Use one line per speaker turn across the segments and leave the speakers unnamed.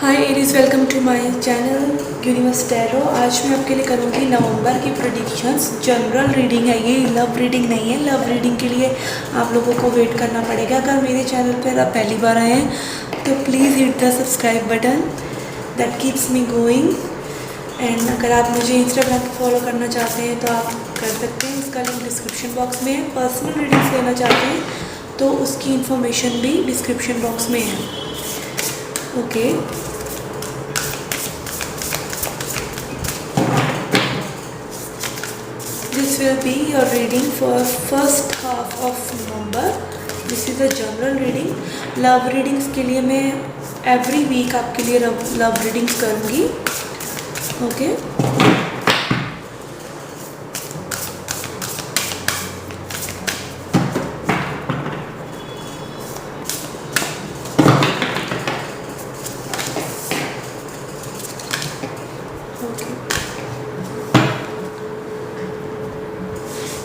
Hi Aries, welcome to my channel Universe Tarot. आज मैं आपके लिए करूँगी नवंबर की प्रेडिक्शंस। जनरल रीडिंग है ये, लव रीडिंग नहीं है। लव रीडिंग के लिए आप लोगों को वेट करना पड़ेगा। अगर मेरे चैनल पर आप पहली बार आए हैं तो please hit the subscribe button, that keeps me going. And अगर आप मुझे इंस्टाग्राम पर फॉलो करना चाहते हैं तो आप कर सकते हैं, इसका लिंक डिस्क्रिप्शन बॉक्स में है। पर्सनल रीडिंग्स लेना चाहते हैं तो उसकी इन्फॉर्मेशन भी डिस्क्रिप्शन बॉक्स में है। Okay, this will be your reading for first half of November. This is a general reading. Love readings के लिए मैं एवरी वीक आपके लिए लव रीडिंग्स करूँगी। ओके,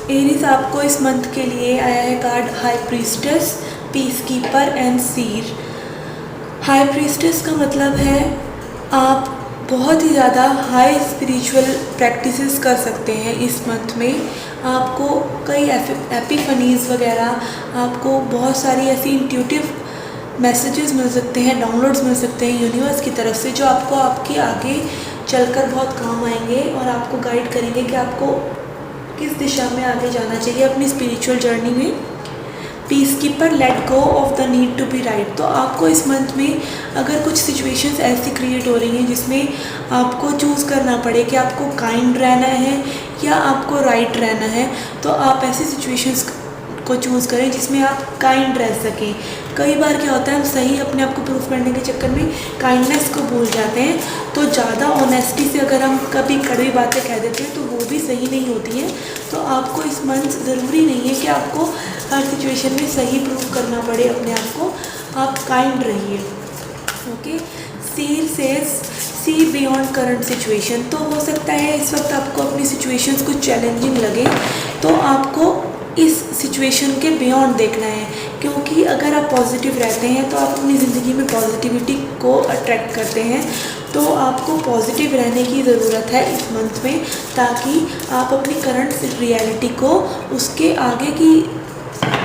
एरीज, आपको इस मंथ के लिए आया है card high priestess, piece keeper and Seer. High priestess का मतलब है आप बहुत ही ज़्यादा हाई स्पिरिचुअल प्रैक्टिसेस कर सकते हैं इस मंथ में। आपको कई एपिफनीज वगैरह, आपको बहुत सारी ऐसी इंट्यूटिव मैसेजेस मिल सकते हैं, डाउनलोड्स मिल सकते हैं यूनिवर्स की तरफ से, जो आपको आपके आगे चलकर बहुत काम आएंगे और आपको गाइड करेंगे कि आपको किस दिशा में आगे जाना चाहिए अपनी स्पिरिचुअल जर्नी में। Peacekeeper, let go of the need to be right. तो आपको इस मंथ में अगर कुछ सिचुएशंस ऐसी क्रिएट हो रही हैं जिसमें आपको चूज़ करना पड़े कि आपको काइंड रहना है या आपको राइट रहना है, तो आप ऐसी सिचुएशंस को चूज़ करें जिसमें आप काइंड रह सकें। कई बार क्या होता है, हम सही अपने आप को प्रूफ करने के चक्कर में काइंडनेस को भूल जाते हैं। तो ज़्यादा ऑनेस्टी से अगर हम कभी कड़वी बातें कह देते हैं तो वो भी सही नहीं होती है। तो आपको इस मंथ ज़रूरी नहीं है कि आपको हर सिचुएशन में सही प्रूफ करना पड़े अपने आप को। आप काइंड रहिए। ओके, सीर सेज सी बियॉन्ड करंट सिचुएशन। तो हो सकता है इस वक्त आपको अपनी सिचुएशंस कुछ चैलेंजिंग लगे, तो आपको इस सिचुएशन के बियॉन्ड देखना है, क्योंकि अगर आप पॉजिटिव रहते हैं तो आप अपनी ज़िंदगी में पॉजिटिविटी को अट्रैक्ट करते हैं। तो आपको पॉजिटिव रहने की ज़रूरत है इस मंथ में, ताकि आप अपनी करंट रियलिटी को, उसके आगे की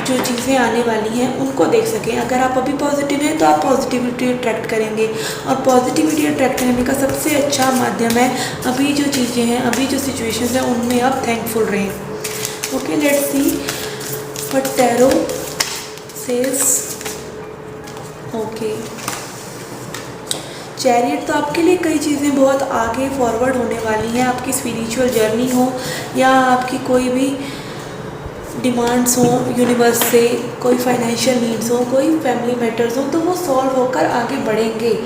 जो चीज़ें आने वाली हैं उनको देख सकें। अगर आप अभी पॉजिटिव हैं तो आप पॉजिटिविटी अट्रैक्ट करेंगे, और पॉजिटिविटी अट्रैक्ट करने का सबसे अच्छा माध्यम है अभी जो चीज़ें हैं, अभी जो सिचुएशंस हैं उनमें आप थैंकफुल रहें। Okay, let's see what tarot says. Okay, chariot, तो आपके लिए कई चीज़ें बहुत आगे फॉरवर्ड होने वाली हैं। आपकी स्पिरिचुअल जर्नी हो या आपकी कोई भी डिमांड्स हो यूनिवर्स से, कोई फाइनेंशियल नीड्स हो, कोई फैमिली मैटर्स हो, तो वो सॉल्व होकर आगे बढ़ेंगे।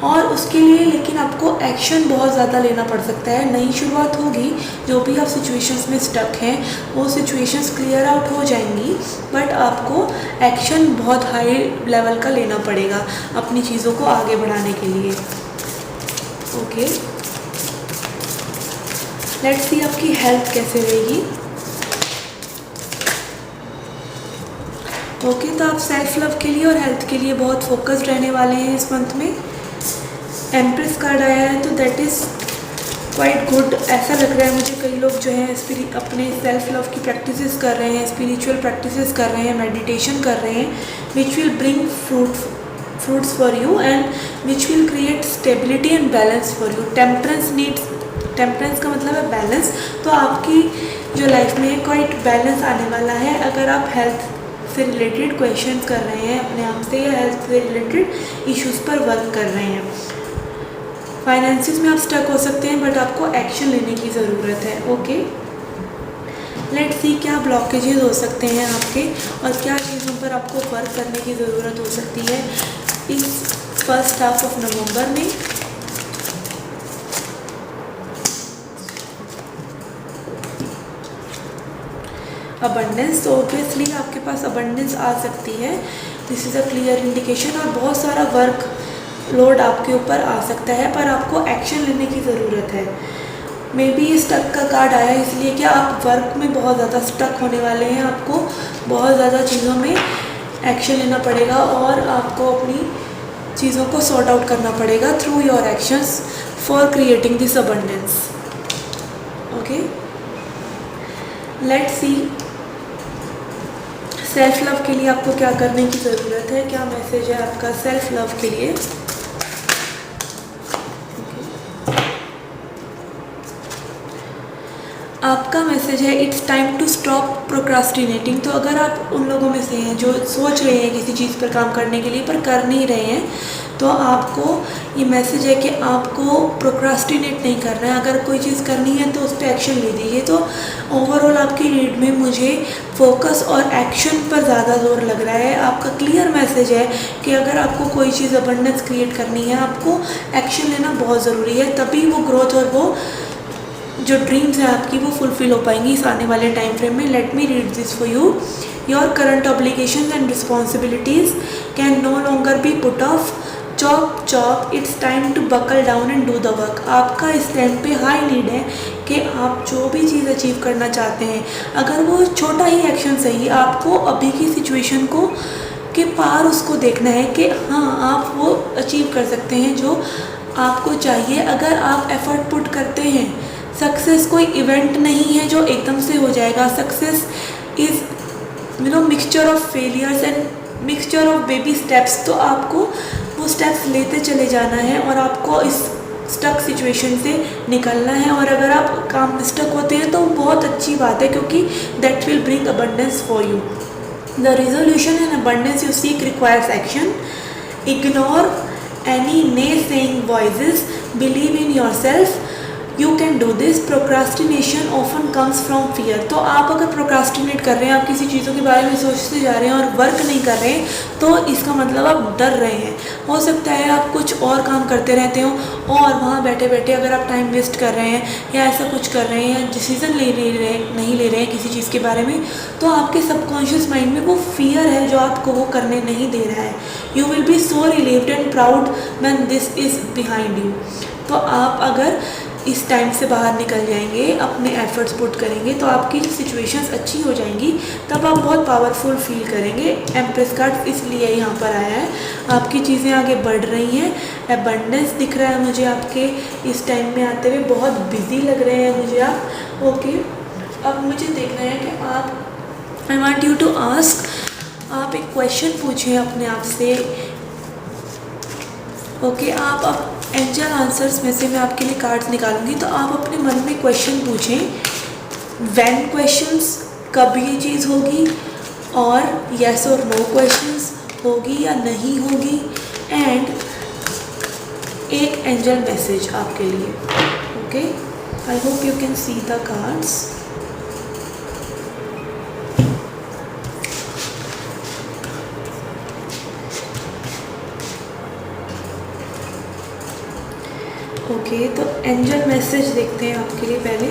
और उसके लिए लेकिन आपको एक्शन बहुत ज़्यादा लेना पड़ सकता है। नई शुरुआत होगी, जो भी आप सिचुएशंस में स्टक हैं वो सिचुएशंस क्लियर आउट हो जाएंगी, बट आपको एक्शन बहुत हाई लेवल का लेना पड़ेगा अपनी चीज़ों को आगे बढ़ाने के लिए। ओके, लेट्स सी आपकी हेल्थ कैसे रहेगी। ओके, तो आप सेल्फ लव के लिए और हेल्थ के लिए बहुत फोकस्ड रहने वाले हैं इस मंथ में। एम्प्रेस कार्ड आया है, तो दैट इज़ क्वाइट गुड। ऐसा लग रहा है मुझे कई लोग जो हैं अपने सेल्फ लव की प्रैक्टिसेस कर रहे हैं, स्पिरिचुअल प्रैक्टिसेस कर रहे हैं, मेडिटेशन कर रहे हैं, which will bring fruits for you and which will create stability and balance for you. Temperance का मतलब है बैलेंस। तो आपकी जो लाइफ में क्वाइट बैलेंस आने वाला है अगर आप हेल्थ से रिलेटेड क्वेश्चंस कर रहे हैं अपने आप से, या हेल्थ से रिलेटेड इश्यूज़ पर वर्क कर रहे हैं। फाइनेंसिस में आप स्टक हो सकते हैं, बट आपको एक्शन लेने की ज़रूरत है। ओके, लेट्स सी क्या ब्लॉकेजेस हो सकते हैं आपके, और क्या चीज़ों पर आपको वर्क करने की ज़रूरत हो सकती है इस फर्स्ट हाफ ऑफ नवंबर में। अबंडेंस, तो ऑब्वियसली आपके पास अबंडेंस आ सकती है, this is a clear indication. और बहुत सारा वर्क लोड आपके ऊपर आ सकता है, पर आपको एक्शन लेने की ज़रूरत है। मे बी ये स्टक का कार्ड आया इसलिए कि आप वर्क में बहुत ज़्यादा स्टक होने वाले हैं। आपको बहुत ज़्यादा चीज़ों में एक्शन लेना पड़ेगा और आपको अपनी चीज़ों को सॉर्ट आउट करना पड़ेगा through your actions for creating this abundance. Okay, let's C self love के लिए आपको क्या करने की ज़रूरत है, क्या मैसेज है आपका सेल्फ लव के लिए। आपका मैसेज है it's time to stop procrastinating. तो अगर आप उन लोगों में से हैं जो सोच रहे हैं किसी चीज़ पर काम करने के लिए पर कर नहीं रहे हैं, तो आपको ये मैसेज है कि आपको प्रोक्रास्टिनेट नहीं करना है। अगर कोई चीज़ करनी है तो उस पर एक्शन ले दीजिए। तो ओवरऑल आपकी रीड में मुझे फोकस और एक्शन पर ज़्यादा जोर लग रहा है। आपका क्लियर मैसेज है कि अगर आपको कोई चीज़ अबंडेंस क्रिएट करनी है, आपको एक्शन लेना बहुत ज़रूरी है, तभी वो ग्रोथ और वो जो ड्रीम्स हैं आपकी वो फुलफ़िल हो पाएंगी इस आने वाले टाइम फ्रेम में। Let me read this for you. Your current obligations and responsibilities can no longer be put off. Chop chop, it's time to buckle down and do the work. आपका इस time पे high need है कि आप जो भी चीज़ achieve करना चाहते हैं, अगर वो छोटा ही एक्शन सही, आपको अभी की सिचुएशन को के पार उसको देखना है कि हाँ आप वो अचीव कर सकते हैं जो आपको चाहिए अगर आप एफर्ट पुट करते हैं। सक्सेस कोई इवेंट नहीं है जो एकदम से हो जाएगा। Success is mixture of failures and mixture of baby steps. तो आपको वो स्टेप्स लेते चले जाना है और आपको इस स्टक सिचुएशन से निकलना है। और अगर आप काम स्टक होते हैं तो बहुत अच्छी बात है, क्योंकि that will bring abundance for you. The resolution and abundance you seek requires action. Ignore any naysaying voices, believe in yourself, you can do this. Procrastination often comes from fear. तो आप अगर प्रोक्रास्टिनेट कर रहे हैं, आप किसी चीज़ों के बारे में सोचते जा रहे हैं और वर्क नहीं कर रहे हैं, तो इसका मतलब आप डर रहे हैं। हो सकता है आप कुछ और काम करते रहते हो और वहाँ बैठे बैठे अगर आप टाइम वेस्ट कर रहे हैं या ऐसा कुछ कर रहे हैं या डिसीज़न नहीं ले रहे हैं किसी चीज़ के बारे में, तो आपके सबकॉन्शियस माइंड में वो फियर है जो आपको वो करने नहीं दे रहा है। You will be so relieved and proud when this is behind you. तो आप अगर इस टाइम से बाहर निकल जाएंगे, अपने एफर्ट्स पुट करेंगे, तो आपकी जो सिचुएशंस अच्छी हो जाएंगी, तब आप बहुत पावरफुल फील करेंगे। एम्प्रेस कार्ड इसलिए यहाँ पर आया है, आपकी चीज़ें आगे बढ़ रही हैं। एबंडेंस दिख रहा है मुझे आपके इस टाइम में आते हुए, बहुत बिजी लग रहे हैं मुझे आप। ओके, अब मुझे देखना है कि आप, I want you to ask, आप एक क्वेश्चन पूछें अपने आप से। ओके, आप अब एंजल आंसर्स में से मैं आपके लिए कार्ड्स निकालूंगी, तो आप अपने मन में क्वेश्चन पूछें। व्हेन क्वेश्चंस, कब ये चीज़ होगी, और यस और नो क्वेश्चंस, होगी या नहीं होगी, एंड एक एंजल मैसेज आपके लिए। Okay, I hope you can see the cards. Okay, तो एंजल मैसेज देखते हैं आपके लिए। पहले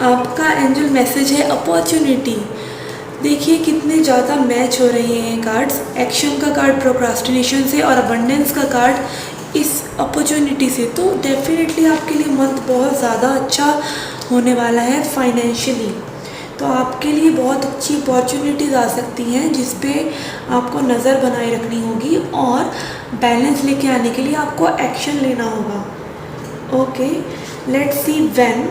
आपका एंजल मैसेज है अपॉर्चुनिटी। देखिए कितने ज़्यादा मैच हो रहे हैं कार्ड्स। एक्शन का कार्ड प्रोक्रास्टिनेशन से और अबंडेंस का कार्ड इस अपॉर्चुनिटी से। तो डेफिनेटली आपके लिए मंथ बहुत ज़्यादा अच्छा होने वाला है फाइनेंशियली। तो आपके लिए बहुत अच्छी अपॉर्चुनिटीज़ आ सकती हैं जिस पे आपको नज़र बनाए रखनी होगी और बैलेंस लेके आने के लिए आपको एक्शन लेना होगा। Okay, let's see when.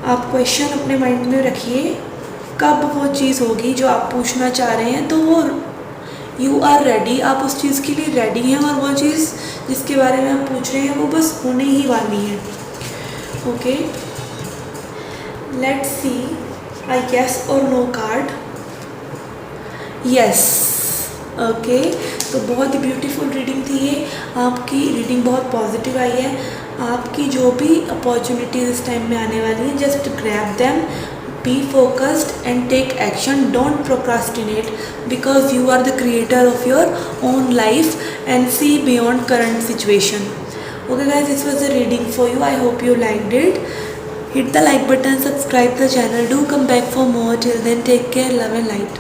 आप क्वेश्चन अपने माइंड में रखिए, कब वो चीज़ होगी जो आप पूछना चाह रहे हैं, तो वो यू आर रेडी, आप उस चीज़ के लिए रेडी हैं और वो चीज़ जिसके बारे में आप पूछ रहे हैं वो बस होने ही वाली है। Okay, let's see I guess और नो कार्ड। यस, ओके, तो बहुत ही ब्यूटीफुल रीडिंग थी ये। आपकी रीडिंग बहुत पॉजिटिव आई है। आपकी जो भी अपॉर्चुनिटीज़ इस टाइम में आने वाली हैं, just grab them, be focused and take action, don't procrastinate, because you are the creator of your own life and see beyond current situation. Okay guys, this was the reading for you. I hope you liked it. Hit the like button, subscribe the channel, do come back for more. Till then, take care, love and light.